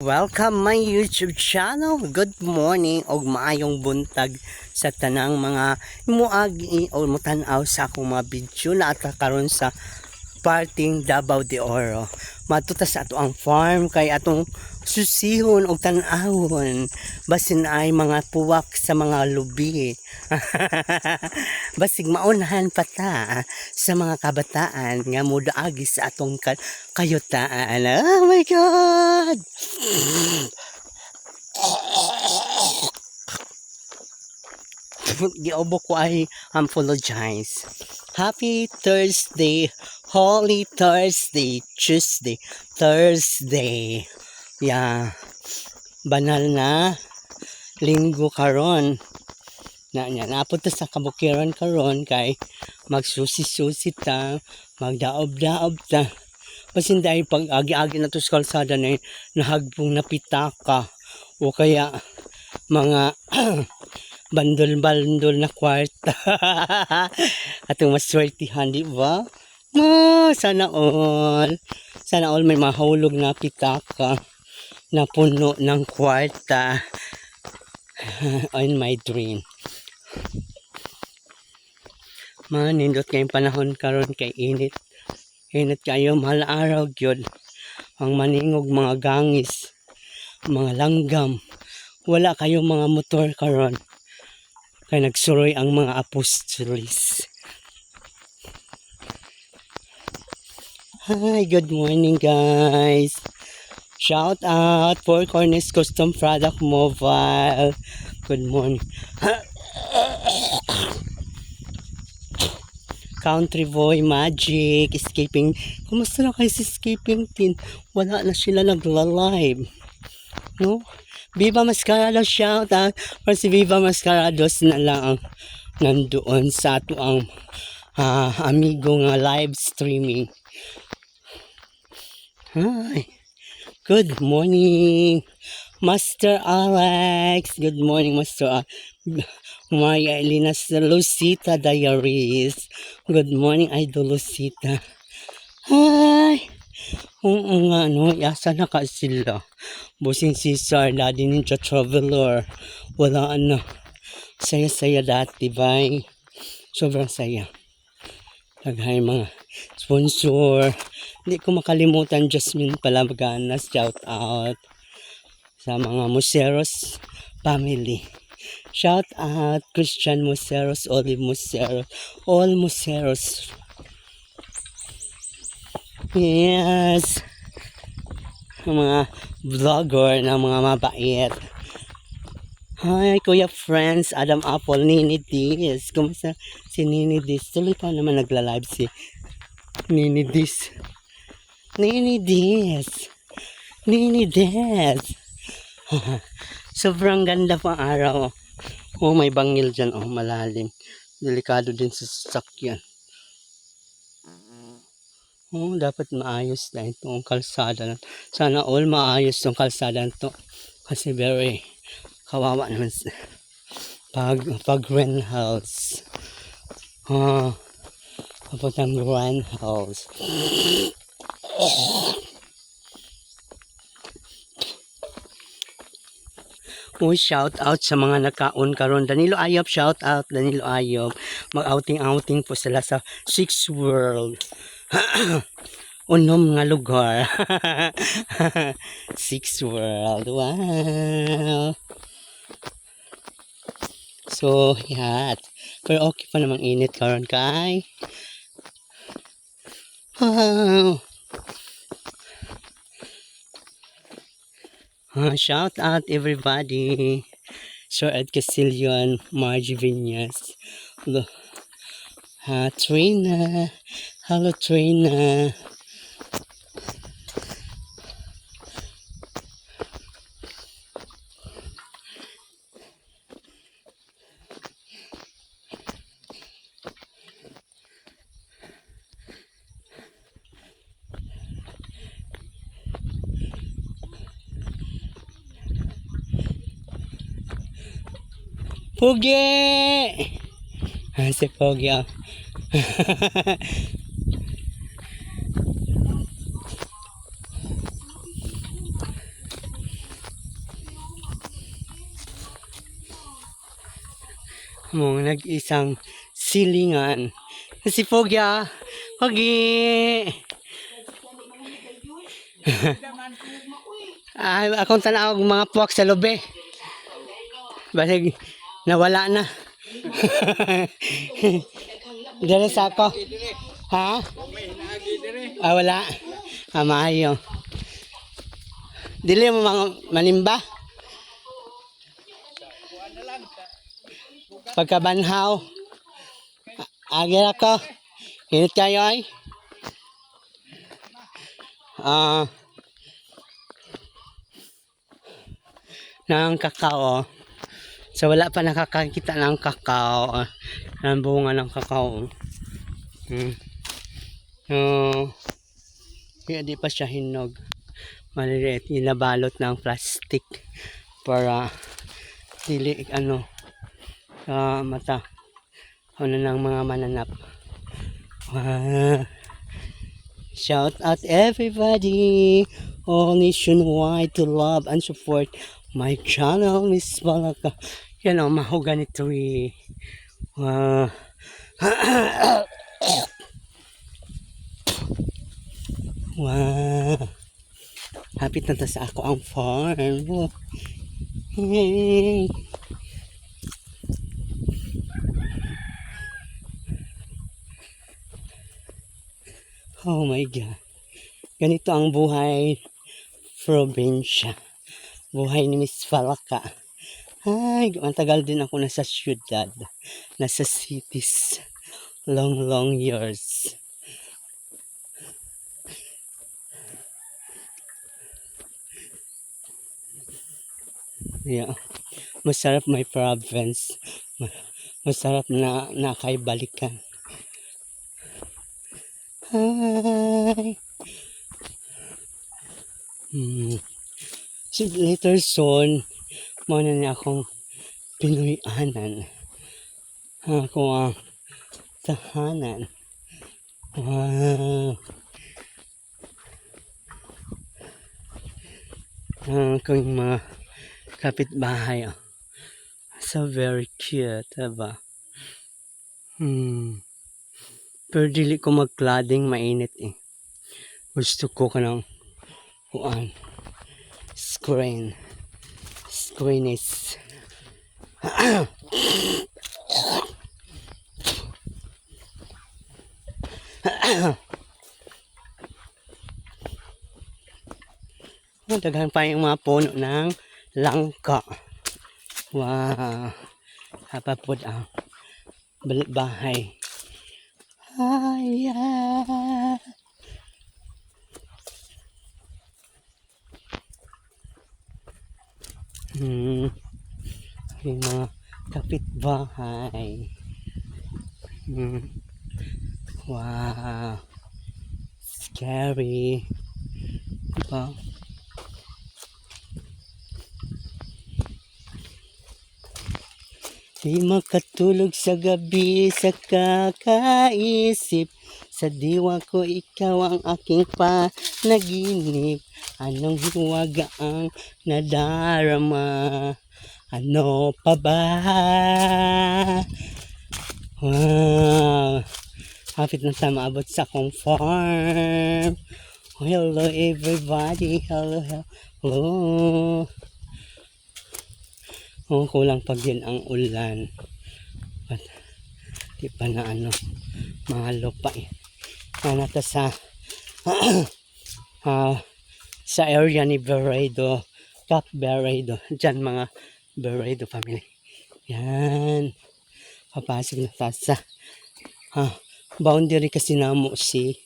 Welcome my YouTube channel. Good morning o maayong buntag sa tanang mga muagi o mutanaw sa akong mga video na at karon sa parting Davao de Oro. Matuta sa ato ang farm kay atong susihon o tanawon basin ay mga puwak sa mga lubi. Basig maunahan pa ta sa mga kabataan nga mudaagi sa atong kayutaan. Oh my God! Giobo ko ay apologize. Happy Thursday, Holy Thursday, Tuesday, Thursday. Yeah. Banal na linggo karon. Napot sa kabukiran karon kay magsusi-susi ta, magdaob-daob ta. Basin dahil pag agi-agi na to sa kalsada na nahagbong napitaka o kaya mga bandol-bandol na kwarta. Atong maswertihan, di ba? Sana all may mahulog na pitaka na puno ng kwarta on my dream. Nindot kayong panahon karon kay init. Init kayo, mahal araw gyud. Ang maningog mga gangis, mga langgam. Wala kayong mga motor karon. Kay nagsuroy ang mga apostolis. Hi, good morning guys. Shout out for Corners Custom Product Mobile. Good morning. Country Boy Magic Escaping. Kumusta na kayo si Escaping Teen? Wala na sila nagla-live, no? Viva Mascarado, shout out for si Viva Mascarados na lang nandoon sa ato ang amigo nga live streaming. Hi, good morning Master Alex. Good morning Master Maria Elena Lucita Diaries. Good morning Idol Lucita. Hi. Oo nga no, yasa na ka sila. Busing Cesar, Daddy Ninja Traveler. Wala na. Saya-saya dati, bye. Sobrang saya. Lagay mga sponsor. Hindi ko makalimutan, Jasmine Palabgana. Shout out sa mga Museros family. Shout out Christian Museros, Olive Museros, all Museros. Yes. Mga vlogger na mga mabait. Hi Kuya Friends, Adam Apple, Nini Diz. Kumusta si Nini Diz? Tuloy pa naman nagla-live si Nini Diz. Nini Diz. Nini Diz. Sobrang ganda pang araw. Oh, may bangil dyan. Oh, malalim. Delikado din sa sasakyan. Oh, dapat maayos na itong kalsada. Sana all maayos itong kalsada ito. Kasi very kawawa naman pag rent house. Kapag ang rent house. Oh, shout out sa mga nakaon karon. Danilo Ayop, shout out Danilo Ayop. Mag-outing po sila sa Six World. Unom nga lugar. Six World. Wow. So, yeah. Pero okay pa namang init karon kay. Wow. Shout out everybody. Sir Ed Castillion, Margie Vinyas. Trina. Hello Trina. Pugi! Si Pogi. Mong nag-isang silingan. Si Fogya, Pogi! Akong tanaw mga puwak sa lobe. Basig nawala na. Dere sa ako. Ha? Wala. Maayo. Dili mo mga manimba? Pagkabanhaw. Agil ako. Init kayo ay? Ng kakao. So wala pa nakakakita ng kakao. Ng bunga ng kakao. Kaya di pa siya hinog. Maliliit, nilabalot ng plastic para dili mata ng mga mananap. Shout out everybody all nationwide to love and support my channel, Miss Balaka. Yan o, mahogany tree. Wow. Hapit na sa ako ang farm. Hey. Oh my God. Ganito ang buhay probinsya. Buhay ni Miss Falaka. Ay, matagal din ako nasa syudad. Nasa cities. Long years. Yeah. Masarap may province. Masarap na nakaibalikan. Hi. So later soon, muna niya akong Pinoyanan. Ako ang tahanan. Wow. Kung mga kapitbahay. So very cute, diba? Pero dili ko mag-cladding, mainit eh. Gusto ko ka ng screen is daghan pa yung mga puno ng langka. Wow. Kapapod ang bahay. Ay. Yung mga kapitbahay. Wow. Scary. Diba? Di makatulog sa gabi sa kakaisip. Sa diwa ko ikaw ang aking panaginip. Anong hiwaga ang nadarama? Ano pa ba? Wow. Hapit na tayo maabot sa akong farm. Hello everybody. Hello. Kulang pa din ang ulan. But, di pa na mga lupa eh. Nata sa sa area ni Beredo, Cap Beredo. Diyan mga Beredo family. Yan. Papasok na tayo sa boundary kasi namo si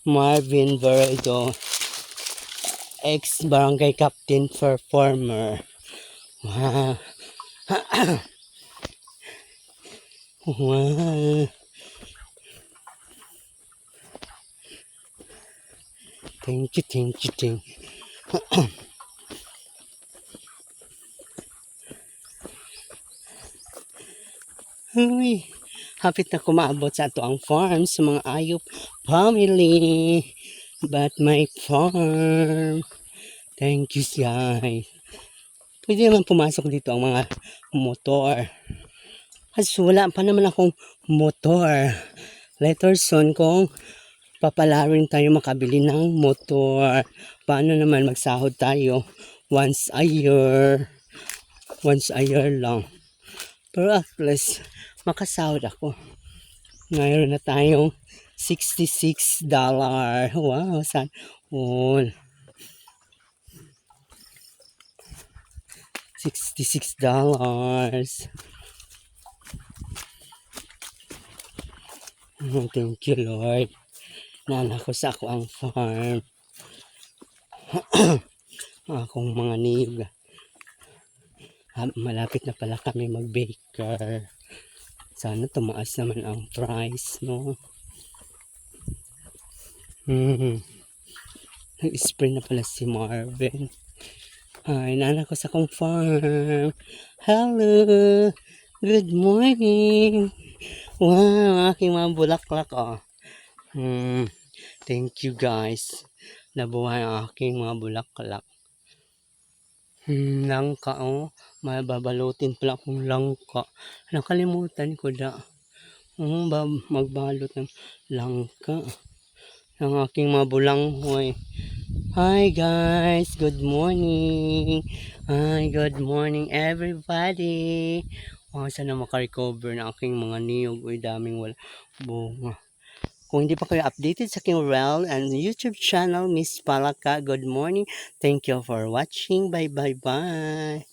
Marvin Beredo, ex-barangay captain performer. Wow. Wow. Thank you. Uy, hapit na kumaabot sa ato ang farm sa mga Ayop family. But my farm. Thank you guys. Pwede naman pumasok dito ang mga motor. At wala pa naman akong motor. Later soon kung papalarin tayo makabili ng motor. Paano naman magsahod tayo once a year. Once a year lang. Pero at least makasahod ako. Ngayon na tayong $66. Wow, san all. $66. Oh, thank you, Lord. Nana ko sa ako ang farm. Akong mga niyog. Malapit na pala kami mag-baker. Sana tumaas naman ang price, no? Nag-spray na pala si Marvin. Ay, nana ko sa akong farm. Hello! Good morning! Wow, aking mga bulaklak, oh. Thank you, guys. Nabuhay ang aking mga bulaklak. Langka, oh. Mababalutin pala akong langka. Nakalimutan ko da. Magbalot ng langka. Ang aking mga bulanghoy. Hi guys, good morning. Hi, good morning everybody. Sana makarecover na aking mga niyog. Uy, daming wala bunga. Kung hindi pa kayo updated sa aking Rel and YouTube channel, Miss Palaka, good morning. Thank you for watching. Bye.